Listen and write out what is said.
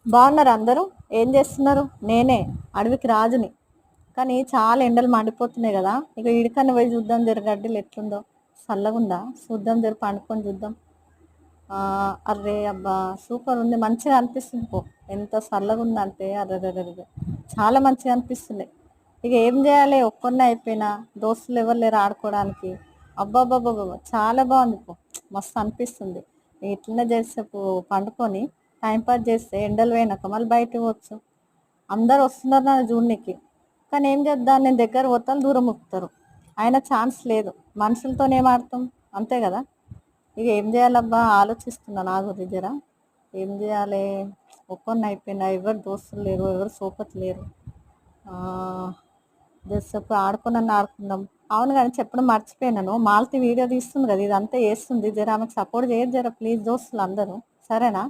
బాగున్నారు అందరూ? ఏం చేస్తున్నారు? నేనే అడవికి రాజుని. కానీ చాలా ఎండలు మండిపోతున్నాయి కదా, ఇక ఈడికన్నా పోయి చూద్దాం జర గడ్డలు ఎట్లుందో. చల్లగుందా? చూద్దాం జర పండుకొని చూద్దాం. ఆ, అర్రే అబ్బా, సూపర్ ఉంది, మంచిగా అనిపిస్తుంది పో. ఎంత చల్లగా ఉందంటే అర్రే, చాలా మంచిగా అనిపిస్తుంది. ఇక ఏం చేయాలి, ఒక్కరినే అయిపోయినా, దోస్తులు ఎవరు లేరు ఆడుకోవడానికి. అబ్బాబ్బాబ్బా, చాలా బాగుంది పో, మస్తు అనిపిస్తుంది. ఇట్లనే చేసేపు పండుకొని టైంపాస్ చేస్తే ఎండలు పోయినాక మళ్ళీ బయటకు పోవచ్చు. అందరు వస్తున్నారు నన్ను చూడనికి, కానీ ఏం చేద్దాం, నేను దగ్గర పోతాను దూరం ముక్కుతారు. అయినా ఛాన్స్ లేదు, మనుషులతోనే ఏం ఆడతాం, అంతే కదా. ఇక ఏం చేయాలబ్బా ఆలోచిస్తున్నా నా గురించి జర. ఏం చేయాలి, ఒక్కరిని అయిపోయినా, ఎవరు దోస్తులు లేరు, ఎవరు సోపతి లేరు. జస్ట్ ఆడుకున్నాను ఆడుకుందాం. అవును కానీ చెప్పడం మర్చిపోయినాను, మాలతి వీడియో తీస్తుంది కదా, ఇదంతా వేస్తుంది, జర ఆమెకు సపోర్ట్ చేయదు జర ప్లీజ్ దోస్తులు అందరూ, సరేనా?